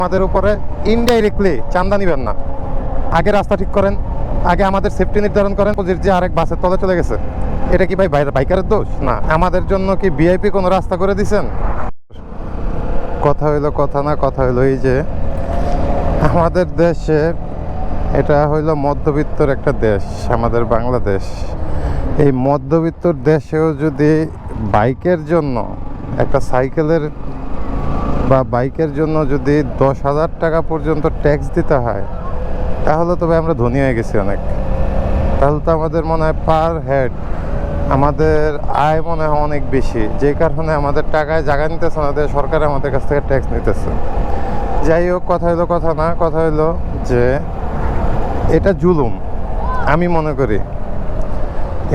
আমাদের উপরে ইনডাইরেক্টলি চান্দা নিবেন না। আগে রাস্তা ঠিক করেন, আগে আমাদের সেফটি নির্ধারণ করেন। যে আরেক বাসের তলে চলে গেছে, এটা কি ভাই বাইকারের দোষ? না। আমাদের জন্য কি ভিআইপি কোনো রাস্তা করে দিছেন? কথা হইলো কথা না, কথা হইলো এই যে আমাদের দেশে, এটা হইলো মধ্যবিত্তর একটা দেশ আমাদের বাংলাদেশ। এই মধ্যবিত্তর দেশেও যদি বাইকের জন্য, একটা সাইকেলের বা বাইকের জন্য যদি 10,000 টাকা পর্যন্ত ট্যাক্স দিতে হয়, তাহলে তো ভাই আমরা ধনী হয়ে গেছি অনেক। তাহলে তো আমাদের মনে হয় পার হেড আমাদের আয় মনে হয় অনেক বেশি, যে কারণে আমাদের টাকায় জায়গা নিতেছে না, সরকার আমাদের কাছ থেকে ট্যাক্স নিতেছে। যাই হোক, কথা হইলো কথা না, কথা হইলো যে এটা জুলুম। আমি মনে করি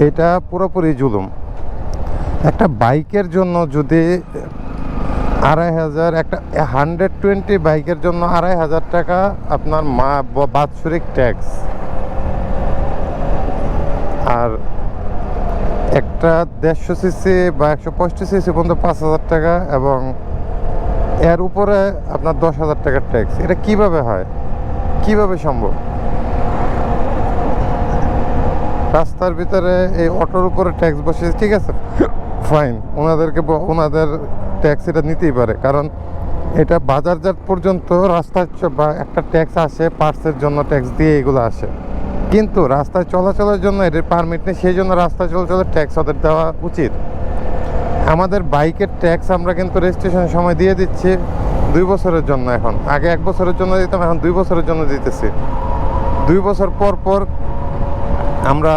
এটা পুরোপুরি জুলুম। একটা বাইকের জন্য যদি 2,500, একটা 120 বাইকের জন্য 2,500 টাকা আপনার বাৎসরিক ট্যাক্স, আর একটা 150 সিসি বা 165 সিসি পর্যন্ত 5,000 টাকা, এবং এর উপরে আপনার 10,000 টাকার ট্যাক্স। এটা কিভাবে হয়, কিভাবে সম্ভব? রাস্তার ভিতরে এই অটোর উপরে ট্যাক্স বসে, ঠিক আছে ফাইন, ওনাদের ট্যাক্স এটা নিতেই পারে, কারণ এটা বাজারজাত পর্যন্ত রাস্তায় বা একটা ট্যাক্স আসে, পার্টসের জন্য ট্যাক্স দিয়ে এগুলো আসে। কিন্তু রাস্তায় চলাচলের জন্য এদের পারমিট নেই, সেই জন্য রাস্তায় চলাচলের ট্যাক্স ওদের দেওয়া উচিত। আমাদের বাইকের ট্যাক্স আমরা কিন্তু রেজিস্ট্রেশনের সময় দিয়ে দিচ্ছি 2 বছরের জন্য। এখন আগে 1 বছরের জন্য দিতাম, এখন 2 বছরের জন্য দিতেছি। 2 বছর পর পর আমরা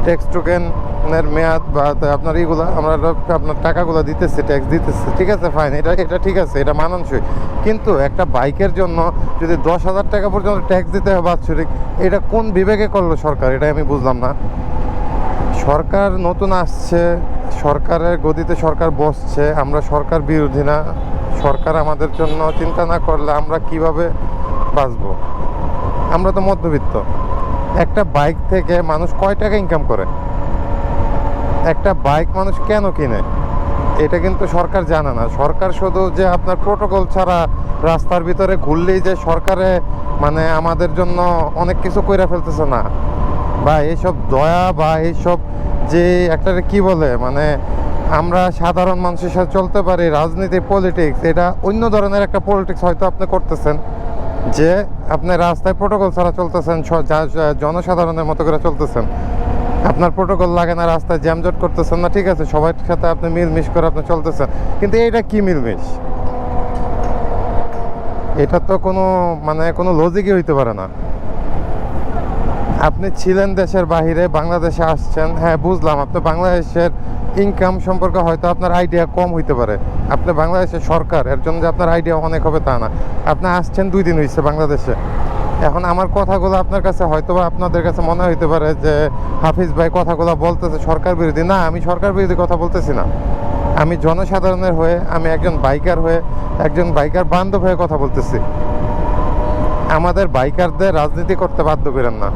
ট্যাক্স টোকেনের মেয়াদ বা আপনার এইগুলো আমরা আপনার টাকাগুলো দিতেছি, ট্যাক্স দিতেছি, ঠিক আছে ফাইন, এটা ঠিক আছে, এটা মানানসই। কিন্তু একটা বাইকের জন্য যদি 10,000 টাকা পর্যন্ত ট্যাক্স দিতে হয় বাৎসরিক, এটা কোন বিবেকে করলো সরকার? এটা আমি বুঝলাম না। সরকার নতুন আসছে, সরকারের গদিতে সরকার বসছে, আমরা সরকার বিরোধী না। সরকার আমাদের জন্য চিন্তা না করলে আমরা কিভাবে বাঁচবো? আমরা তো মধ্যবিত্ত। একটা বাইক থেকে মানুষ কয় টাকা ইনকাম করে? একটা বাইক মানুষ কেন কিনে? এটা কিন্তু সরকার জানে না। সরকার শুধু যে আপনার প্রোটোকল ছাড়া রাস্তার ভিতরে ঘুরলেই যে সরকারে মানে আমাদের জন্য অনেক কিছু কইরা ফেলতেছে না, বা এইসব দয়া বা এইসব যে একটা কি বলে, মানে আমরা সাধারণ মানুষের সাথে চলতে পারি, রাজনীতি পলিটিক্স, এটা অন্য ধরনের একটা পলিটিক্স হয়তো আপনি করতেছেন, যে আপনি রাস্তায় প্রোটোকল ছাড়া চলতেছেন, জনসাধারণের মতো করে চলতেছেন, আপনার প্রোটোকল লাগে না, রাস্তায় জ্যামজট করতেছেন না, ঠিক আছে, সবার সাথে আপনি মিলমিশ করে আপনি চলতেছেন। কিন্তু এইটা কি মিলমিশ? এটা তো কোনো মানে কোনো লজিকই হইতে পারে না। আপনি ছিলেন দেশের বাহিরে, বাংলাদেশে আসছেন, হ্যাঁ বুঝলাম, আপনি বাংলাদেশের ইনকাম সম্পর্কে হয়তো আপনার আইডিয়া কম হইতে পারে। আপনি বাংলাদেশের সরকার, এর জন্য যে আপনার আইডিয়া অনেক হবে তা না। আপনি আসছেন 2 দিন হয়েছে বাংলাদেশে। এখন আমার কথাগুলো আপনার কাছে হয়তো বা আপনাদের কাছে মনে হইতে পারে যে হাফিজ ভাই কথাগুলো বলতেছে সরকার বিরোধী। না, আমি সরকার বিরোধী কথা বলতেছি না। আমি জনসাধারণের হয়ে, আমি একজন বাইকার হয়ে, একজন বাইকার বান্ধব হয়ে কথা বলতেছি। আমাদের বাইকারদের রাজনীতি করতে বাধ্য করেন না।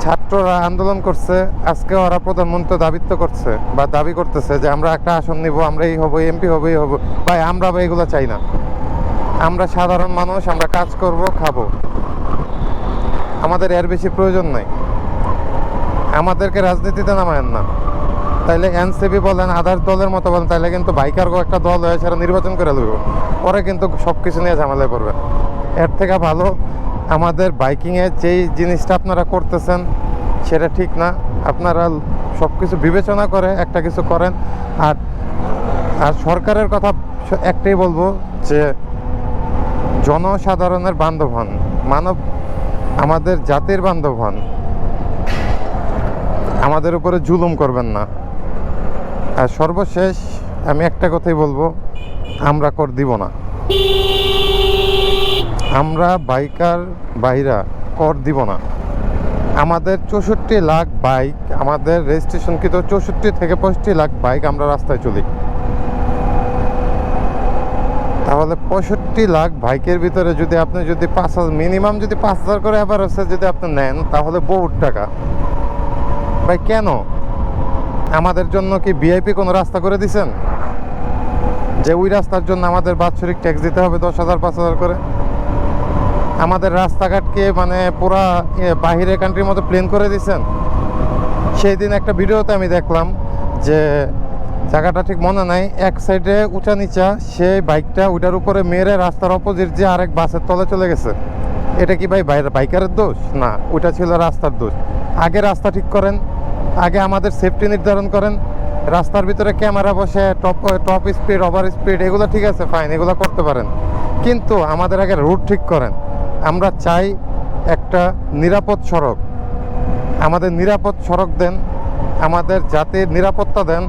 ছাত্ররা আন্দোলন করছে, আজকে ওরা প্রধানমন্ত্রী দাবিত্ব করছে বা দাবি করতেছে যে আমরা একটা আসন নিব, আমরা এই হবো, এমপি হবো, এই হবো। ভাই আমরা এগুলো চাই না। আমরা সাধারণ মানুষ, আমরা কাজ করব, খাবো, আমাদের এর বেশি প্রয়োজন নাই। আমাদেরকে রাজনীতিতে নামায়েন না। তাইলে এনসিপি বলেন, আদার্স দলের মতো বলেন, তাইলে কিন্তু বাইকারও একটা দল হয়ে সেটা নির্বাচন করে লইব, পরে কিন্তু সব কিছু নিয়ে ঝামেলায় পড়বে। এর থেকে ভালো আমাদের বাইকিংয়ে যেই জিনিসটা আপনারা করতেছেন সেটা ঠিক না। আপনারা সব কিছু বিবেচনা করে একটা কিছু করেন। আর আর সরকারের কথা একটাই বলবো যে জনসাধারণের বান্ধব হন, আমাদের জাতির বান্ধব হন, আমাদের উপরে জুলুম করবেন না। আর সর্বশেষ আমি একটা কথাই বলবো, আমরা কর দিব না। আমরা বাইকার ভাইরা কর দিব না। আমাদের 64 লাখ বাইক, আমাদের রেজিস্ট্রেশনকৃত 64 থেকে 65 লাখ বাইক আমরা রাস্তায় চলি। তাহলে 65 লাখ বাইকের ভিতরে যদি আপনি যদি 5,000 মিনিমাম যদি 5,000 করে অ্যাভারেজে যদি আপনি নেন, তাহলে বহুত টাকা। ভাই কেন? আমাদের জন্য কি ভিআইপি কোনো রাস্তা করে দিছেন? যে ওই রাস্তার জন্য আমাদের বাৎসরিক ট্যাক্স দিতে হবে 10,000 5,000 করে। আমাদের রাস্তাঘাটকে মানে পুরা বাহিরের কান্ট্রির মতো প্লেন করে দিয়েছেন। সেই দিন একটা ভিডিওতে আমি দেখলাম যে জায়গাটা ঠিক মনে নাই, এক সাইডে উঁচা নিচা, সেই বাইকটা ওইটার উপরে মেরে রাস্তার অপোজিট যে আরেক বাসের তলে চলে গেছে। এটা কি ভাই বাইকারের দোষ? না, ওইটা ছিল রাস্তার দোষ। আগে রাস্তা ঠিক করেন, আগে আমাদের সেফটি নির্ধারণ করেন। রাস্তার ভিতরে ক্যামেরা বসে টপ স্পিড ওভার স্পিড এগুলো ঠিক আছে, ফাইন, এগুলো করতে পারেন, কিন্তু আমাদের আগে রুট ঠিক করেন। আমরা চাই একটা নিরাপদ সড়ক, আমাদের নিরাপদ সড়ক দেন, আমাদের জাতির নিরাপত্তা দেন,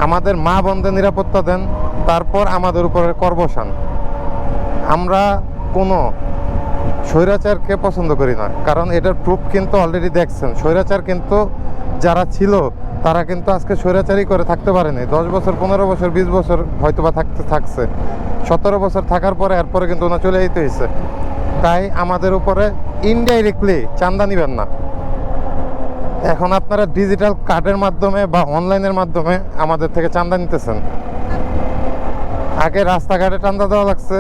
আমাদের মা বোনদের নিরাপত্তা দেন, তারপর আমাদের উপরে কর বসান। আমরা কোনো স্বৈরাচারকে পছন্দ করি না, কারণ এটার প্রুফ কিন্তু অলরেডি দেখছেন। স্বৈরাচার কিন্তু যারা ছিল তারা কিন্তু আজকে স্বৈরাচারই করে থাকতে পারেনি। 10 বছর 15 বছর 20 বছর হয়তো বা থাকছে, 17 বছর থাকার পরে এরপরে কিন্তু ওনা চলে যেতে হয়েছে। তাই আমাদের উপরে ইনডাইরেক্টলি চাঁদা নিবেন না। এখন আপনারা ডিজিটাল কার্ডের মাধ্যমে বা অনলাইনের মাধ্যমে আমাদের থেকে চাঁদা নিতেছেন। আগে রাস্তাঘাটে চাঁদা দেওয়া লাগছে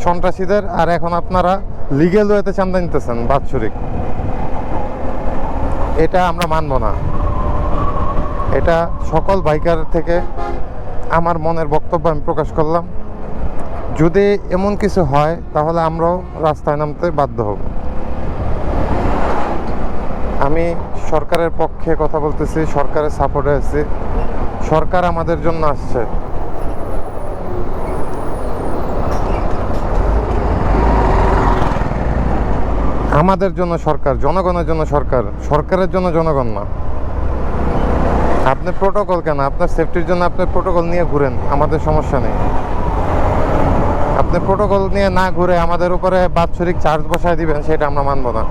সন্ত্রাসীদের, আর এখন আপনারা লিগেল ওয়েতে চাঁদা নিতেছেন বাৎসরিক। এটা আমরা মানব না। এটা সকল বাইকার থেকে আমার মনের বক্তব্য আমি প্রকাশ করলাম। যদি এমন কিছু হয় তাহলে আমরাও রাস্তায় নামতে বাধ্য হব। আমি সরকারের পক্ষে কথা বলতেছি, সরকারের সাপোর্টে আছি। সরকার আমাদের জন্য আসছে। আমাদের জন্য সরকার, জনগণের জন্য সরকার, সরকারের জন্য জনগণ না। আপনি প্রোটোকল কেন? আপনার সেফটির জন্য আপনি প্রোটোকল নিয়ে ঘুরেন, আমাদের সমস্যা নেই। আপনি প্রোটোকল নিয়ে না ঘুরে আমাদের উপরে বাৎসরিক চার্জ বসায় দিবেন, সেটা আমরা মানব না।